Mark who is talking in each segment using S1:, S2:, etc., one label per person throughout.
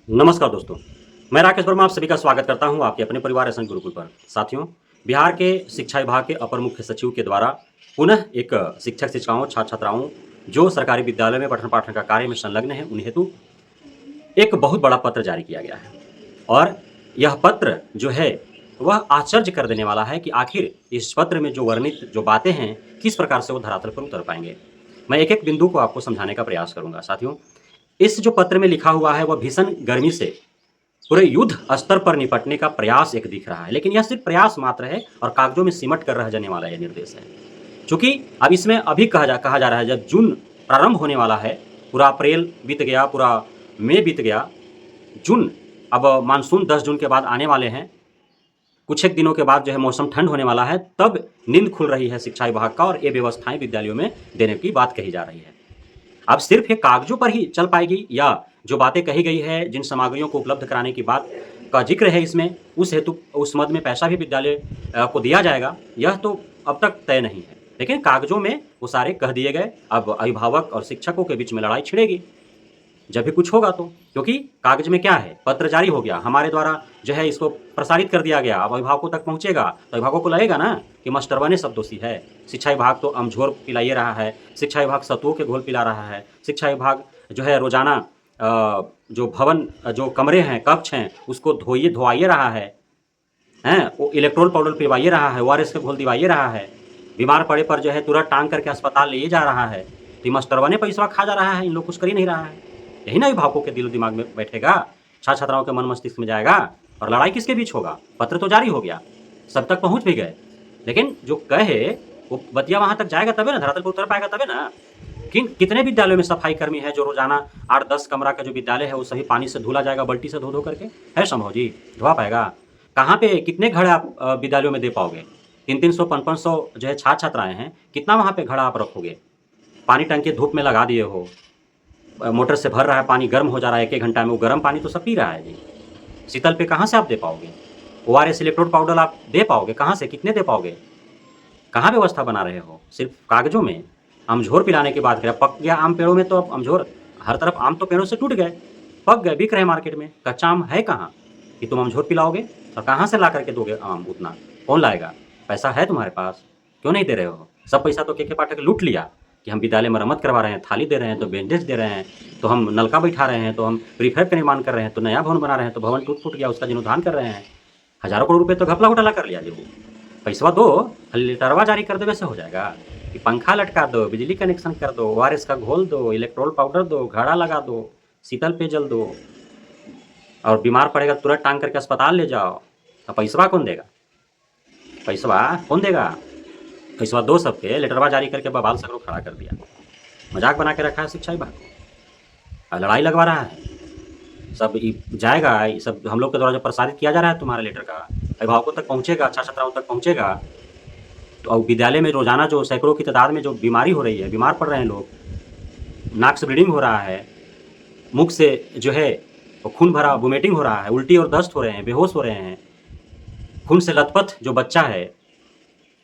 S1: नमस्कार दोस्तों, मैं राकेश वर्मा आप सभी का स्वागत करता हूं आपके अपने परिवार एसएन गुरुकुल पर। साथियों, बिहार के शिक्षा विभाग के अपर मुख्य सचिव के द्वारा पुनः एक शिक्षक शिक्षिकाओं छात्र छात्राओं जो सरकारी विद्यालय में पठन पाठन का कार्य में संलग्न है उन हेतु एक बहुत बड़ा पत्र जारी किया गया है। और यह पत्र जो है वह आश्चर्य कर देने वाला है कि आखिर इस पत्र में जो वर्णित जो बातें हैं किस प्रकार से वो धरातल पर उतर पाएंगे। मैं एक एक बिंदु को आपको समझाने का प्रयास करूंगा। साथियों, इस जो पत्र में लिखा हुआ है वह भीषण गर्मी से पूरे युद्ध स्तर पर निपटने का प्रयास एक दिख रहा है, लेकिन यह सिर्फ प्रयास मात्र है और कागजों में सिमट कर रह जाने वाला यह निर्देश है। चूंकि अब इसमें अभी कहा जा रहा है जब जून प्रारंभ होने वाला है, पूरा अप्रैल बीत गया, पूरा मई बीत गया, जून, अब मानसून 10 जून के बाद आने वाले हैं, कुछ एक दिनों के बाद जो है मौसम ठंड होने वाला है, तब नींद खुल रही है शिक्षा विभाग का और ये व्यवस्थाएं विद्यालयों में देने की बात कही जा रही है। अब सिर्फ ये कागजों पर ही चल पाएगी या जो बातें कही गई है, जिन सामग्रियों को उपलब्ध कराने की बात का जिक्र है इसमें, उस हेतु उस मद में पैसा भी विद्यालय को दिया जाएगा, यह तो अब तक तय नहीं है। लेकिन कागजों में वो सारे कह दिए गए। अब अभिभावक और शिक्षकों के बीच में लड़ाई छिड़ेगी जब भी कुछ होगा तो, क्योंकि कागज में क्या है, पत्र जारी हो गया, हमारे द्वारा जो है इसको प्रसारित कर दिया गया, अब अभिभावकों तक पहुंचेगा तो अभिभावकों को लगेगा ना कि मास्टरवा ने सब दोषी है। शिक्षा विभाग तो अमझोर पिलाइए रहा है, शिक्षा विभाग सत्तुओं के घोल पिला रहा है, शिक्षा विभाग जो है रोजाना जो भवन जो कमरे हैं, कक्ष हैं, उसको धोवाइए रहा है, वो इलेक्ट्रोल पाउडर पिलवाइए रहा है, ओआरएस के घोल दिवाइए रहा है, बीमार पड़े पर जो है तुरंत टांग करके अस्पताल ले जा रहा है। तो मास्टरवा ने पैसा खा जा रहा है, इन लोग कुछ कर ही नहीं रहा है। यही ना अभिभावकों के दिलो दिमाग में बैठेगा, छात्र छात्राओं के मन मस्तिष्क में जाएगा, और लड़ाई किसके बीच होगा। पत्र तो जारी हो गया, सब तक पहुंच भी गए, लेकिन जो कहे वो बतिया वहां तक जाएगा तबे ना, धरातल पर उतर पाएगा तबे ना। कितने विद्यालयों में सफाई कर्मी है जो रोजाना 8-10 कमरा का जो विद्यालय है वो सभी पानी से धुला जाएगा, बल्टी से धो धो करके, है संभव जी? धुआ पाएगा? कहाँ पे कितने घड़े आप विद्यालयों में दे पाओगे? 300-300, 500 जो है छात्र छात्राएं हैं, कितना वहाँ पे घड़ा आप रखोगे? पानी टंकी धूप में लगा दिए हो, मोटर से भर रहा है, पानी गर्म हो जा रहा है, 1-1 घंटा में वो गर्म पानी तो सब पी रहा है जी। शीतल पे कहाँ से आप दे पाओगे? ओआरएस इलेक्ट्रोल पाउडर आप दे पाओगे कहाँ से? कितने दे पाओगे? कहाँ व्यवस्था बना रहे हो? सिर्फ कागजों में। अमझोर पिलाने की बात करें, पक गया आम पेड़ों में तो अब अमझोर, हर तरफ आम तो पेड़ों से टूट गए, पक गए, बिक रहे मार्केट में, कच्चा आम है कहाँ कि तुम अमझोर पिलाओगे? और कहाँ से ला करके दोगे आम? उतना कौन लाएगा? पैसा है तुम्हारे पास, क्यों नहीं दे रहे हो? सब पैसा तो के पाठक लूट लिया कि हम विद्यालय मरम्मत करवा रहे हैं, थाली दे रहे हैं तो बैंडेज दे रहे हैं, तो हम नलका बैठा रहे हैं, तो हम प्रीफैब का निर्माण कर रहे हैं, तो नया भवन बना रहे हैं, तो भवन टूट फूट गया उसका जीर्णोद्धार कर रहे हैं। हजारों करोड़ रुपए तो घपला घोटाला कर लिया जी। वो पैसा दो, लेटरवा जारी कर दो, वैसे हो जाएगा कि पंखा लटका दो, बिजली कनेक्शन कर दो, ओआरएस का घोल दो, इलेक्ट्रोल पाउडर दो, घड़ा लगा दो, शीतल पेयजल दो, और बीमार पड़ेगा तुरंत टांग करके अस्पताल ले जाओ। तो पैसवा कौन देगा? पैसवा कौन देगा? पैसवा दो सबके, लेटरवा जारी करके बवाल सगरों खड़ा कर दिया, मजाक बना के रखा है शिक्षा विभाग को, लड़ाई लगवा रहा है। सब जाएगा, ये सब हम लोग के द्वारा जो प्रसारित किया जा रहा है तुम्हारे लेटर का, अभिभावकों तक पहुंचेगा, छात्र छात्राओं तक पहुंचेगा, तो अब विद्यालय में रोजाना जो सैकड़ों की तादाद में जो बीमारी हो रही है, बीमार पड़ रहे हैं लोग, नाक से ब्लीडिंग हो रहा है, मुख से जो है खून भरा वोमिटिंग हो रहा है, उल्टी और दस्त हो रहे हैं, बेहोश हो रहे हैं, खून से लथपथ जो बच्चा है,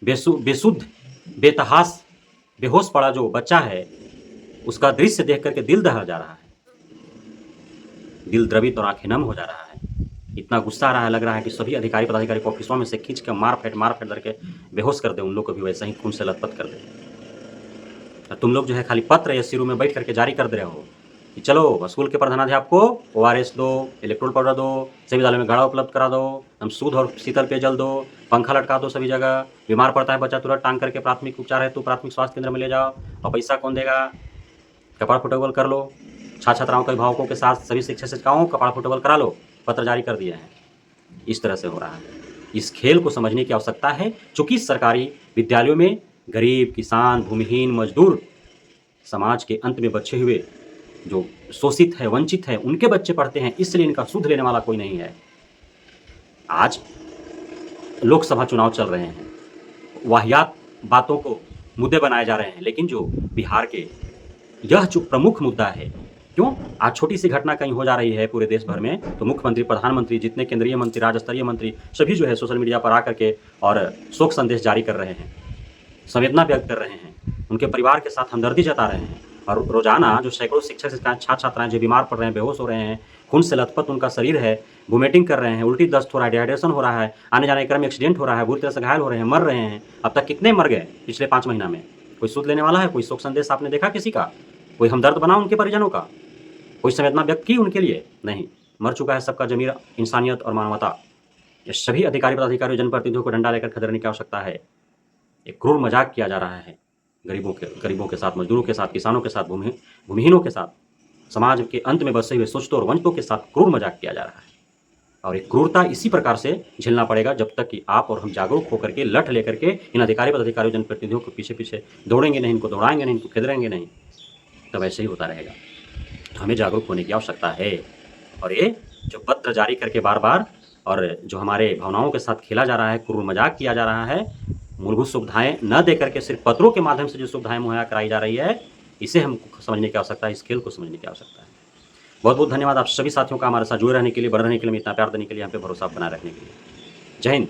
S1: बेसुद्ध बेतहास बेहोश पड़ा जो बच्चा है, उसका दृश्य देख करके दिल दहल जा रहा है, दिल द्रवित और आंखें नम हो जा रहा है। इतना गुस्सा आ रहा है, लग रहा है कि सभी अधिकारी पदाधिकारी को ऑफिसों में से खींच कर मार फेंट करके बेहोश कर दे, उन लोग को भी वैसे ही खून से लथपथ कर दे। तुम लोग जो है खाली पत्र या सिरों में बैठ करके जारी कर दे रहे हो कि चलो स्कूल के प्रधानाध्यापक को ओआरएस दो, इलेक्ट्रोल पाउडर दो, सभी विद्यालय में घड़ा उपलब्ध करा दो, हम शुद्ध और शीतल पेयजल दो, पंखा लटका दो सभी जगह, बीमार पड़ता है बच्चा तुरंत टांग करके प्राथमिक उपचार है तो प्राथमिक स्वास्थ्य केंद्र में ले जाओ, और पैसा कौन देगा? कपाड़ फुटबॉल कर लो, छात्र छात्राओं के अभिभावकों के साथ सभी शिक्षक शिक्षिकाओं कपाड़ फुटबॉल करा लो, पत्र जारी कर दिए हैं। इस तरह से हो रहा है। इस खेल को समझने की आवश्यकता है, चूंकि सरकारी विद्यालयों में गरीब, किसान, भूमिहीन, मजदूर, समाज के अंत में बचे हुए जो शोषित है, वंचित है, उनके बच्चे पढ़ते हैं, इसलिए इनका सुध लेने वाला कोई नहीं है। आज लोकसभा चुनाव चल रहे हैं, वाहियात बातों को मुद्दे बनाए जा रहे हैं, लेकिन जो बिहार के यह जो प्रमुख मुद्दा है, क्यों आज छोटी सी घटना कहीं हो जा रही है पूरे देश भर में, तो मुख्यमंत्री, प्रधानमंत्री, जितने केंद्रीय मंत्री, राज्य स्तरीय मंत्री, सभी जो है सोशल मीडिया पर आकर के और शोक संदेश जारी कर रहे हैं, संवेदना व्यक्त कर रहे हैं, उनके परिवार के साथ हमदर्दी जता रहे हैं। और रोजाना जो सैकड़ों शिक्षक छात्र छात्राएं जो बीमार पड़ रहे हैं, बेहोश हो रहे हैं, खून से लथपथ उनका शरीर है, वोमिटिंग कर रहे हैं, उल्टी दस्त हो रहा है, डिहाइड्रेशन हो रहा है, आने जाने के क्रम में एक्सीडेंट हो रहा है, बुरी तरह से घायल हो रहे हैं, मर रहे हैं। अब तक कितने मर गए पिछले 5 महीना में? कोई सुध लेने वाला है? कोई शोक संदेश आपने देखा किसी का? कोई हमदर्द बना उनके परिजनों का? कोई संवेदना व्यक्त की उनके लिए? नहीं। मर चुका है सबका ज़मीर, इंसानियत और मानवता। ये सभी अधिकारी, पदाधिकारियों, जनप्रतिनिधियों को डंडा लेकर खदेड़ने की आवश्यकता है। एक क्रूर मजाक किया जा रहा है गरीबों के साथ, मजदूरों के साथ, किसानों के साथ, भूमिहीनों के साथ, समाज के अंत में बसे हुए शोषितों और वंचितों के साथ क्रूर मजाक किया जा रहा है। और एक क्रूरता इसी प्रकार से झेलना पड़ेगा जब तक कि आप और हम जागरूक होकर के, लठ लेकर के इन अधिकारी, पदाधिकारियों, जनप्रतिनिधियों के पीछे दौड़ेंगे नहीं, इनको दौड़ाएंगे नहीं, इनको खदेड़ेंगे नहीं, तब ऐसे ही होता रहेगा। तो हमें जागरूक होने की आवश्यकता है। और ये जो पत्र जारी करके बार-बार और जो हमारे भावनाओं के साथ खेला जा रहा है, क्रूर मजाक किया जा रहा है, मूलभूत सुविधाएँ न दे करके सिर्फ पत्रों के माध्यम से जो सुविधाएँ मुहैया कराई जा रही है, इसे हमको समझने की आवश्यकता है, इस खेल को समझने की आवश्यकता है। बहुत-बहुत धन्यवाद आप सभी साथियों का हमारे साथ जुड़े रहने के लिए, बने रहने के लिए, इतना प्यार देने के लिए, हम पे भरोसा बनाए रखने के लिए। जय हिंद।